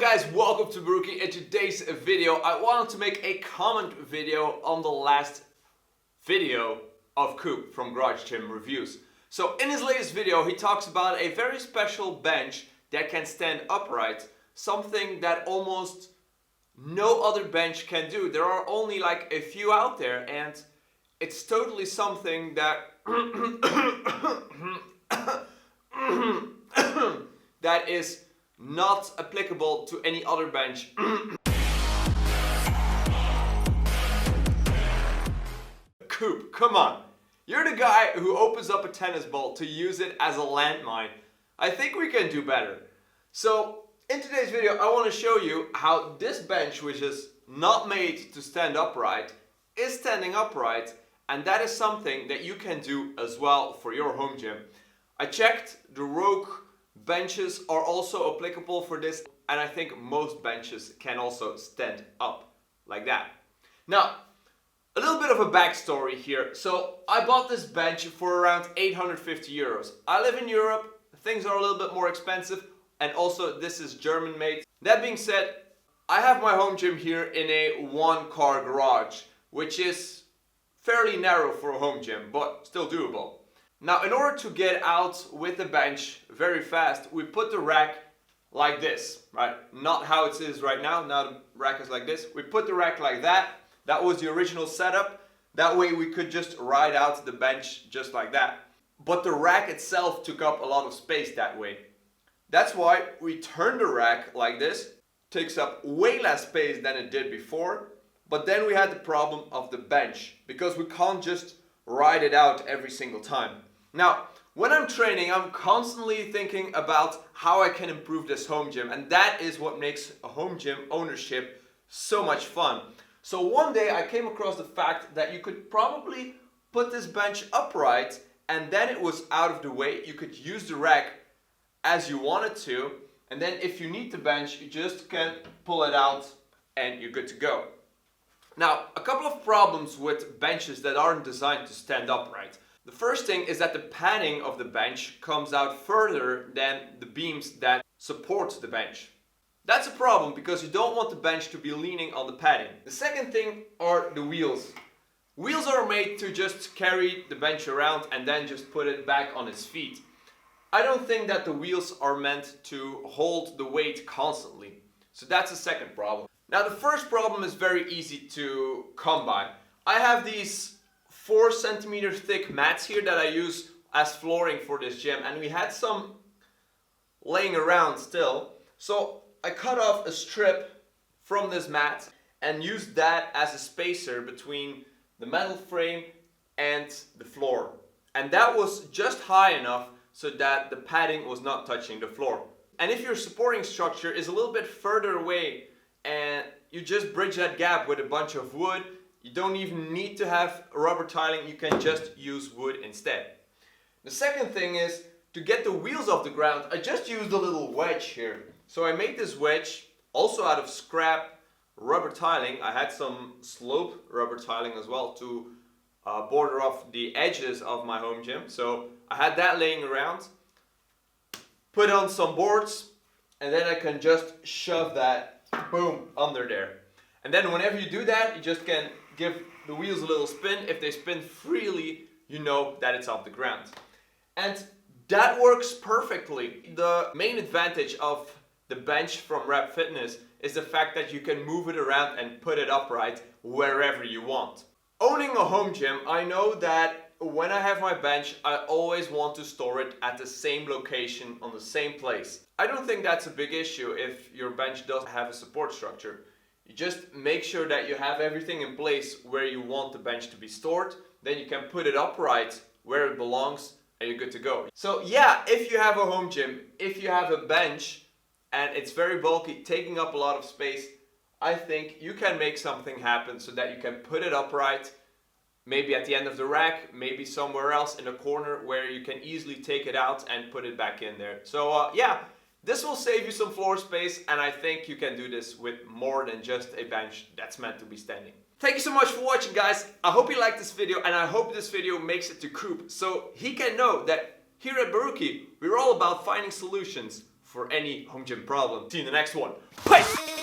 up guys, welcome to Barrookie. In today's video I wanted to make a comment video on the last video of Coop from Garage Gym Reviews. So in his latest video he talks about a very special bench that can stand upright, something that almost no other bench can do. There are only like a few out there and it's totally something that that is not applicable to any other bench. Coop, come on. You're the guy who opens up a tennis ball to use it as a landmine. I think we can do better. So in today's video I want to show you how this bench, which is not made to stand upright, is standing upright, and that is something that you can do as well for your home gym. I checked, the Rogue benches are also applicable for this, and I think most benches can also stand up like that. Now, a little bit of a backstory here. So I bought this bench for around 850 euros. I live in Europe, things are a little bit more expensive, and also this is German made. That being said, I have my home gym here in a one-car garage, which is fairly narrow for a home gym, but still doable. Now, in order to get out with the bench very fast, we put the rack like this, right? Not how it is right now. Now the rack is like this. We put the rack like that. That was the original setup. That way we could just ride out the bench just like that. But the rack itself took up a lot of space that way. That's why we turned the rack like this. Takes up way less space than it did before. But then we had the problem of the bench, because we can't just ride it out every single time. Now, when I'm training, I'm constantly thinking about how I can improve this home gym, and that is what makes a home gym ownership so much fun. So one day I came across the fact that you could probably put this bench upright, and then it was out of the way. You could use the rack as you wanted to, and then if you need the bench, you just can pull it out and you're good to go. Now, a couple of problems with benches that aren't designed to stand upright. The first thing is that the padding of the bench comes out further than the beams that support the bench. That's a problem because you don't want the bench to be leaning on the padding. The second thing are the wheels. Wheels are made to just carry the bench around and then just put it back on its feet. I don't think that the wheels are meant to hold the weight constantly. So that's the second problem. Now the first problem is very easy to come by. I have these 4 centimeter thick mats here that I use as flooring for this gym, and we had some laying around still. So I cut off a strip from this mat and used that as a spacer between the metal frame and the floor. And that was just high enough so that the padding was not touching the floor. And if your supporting structure is a little bit further away and you just bridge that gap with a bunch of wood, you don't even need to have rubber tiling, you can just use wood instead. The second thing is to get the wheels off the ground. I just used a little wedge here. So I made this wedge also out of scrap rubber tiling. I had some slope rubber tiling as well to border off the edges of my home gym. So I had that laying around, put on some boards, and then I can just shove that, boom, under there. And then whenever you do that, you just can give the wheels a little spin. If they spin freely, you know that it's off the ground. And that works perfectly. The main advantage of the bench from Rap Fitness is the fact that you can move it around and put it upright wherever you want. Owning a home gym, I know that when I have my bench, I always want to store it at the same location on the same place. I don't think that's a big issue if your bench doesn't have a support structure. You just make sure that you have everything in place where you want the bench to be stored. Then you can put it upright where it belongs and you're good to go. So yeah, if you have a home gym, if you have a bench and it's very bulky, taking up a lot of space, I think you can make something happen so that you can put it upright, maybe at the end of the rack, maybe somewhere else in a corner where you can easily take it out and put it back in there. So yeah. This will save you some floor space, and I think you can do this with more than just a bench that's meant to be standing. Thank you so much for watching, guys. I hope you liked this video, and I hope this video makes it to Coop so he can know that here at Barrookie, we're all about finding solutions for any home gym problem. See you in the next one. Peace!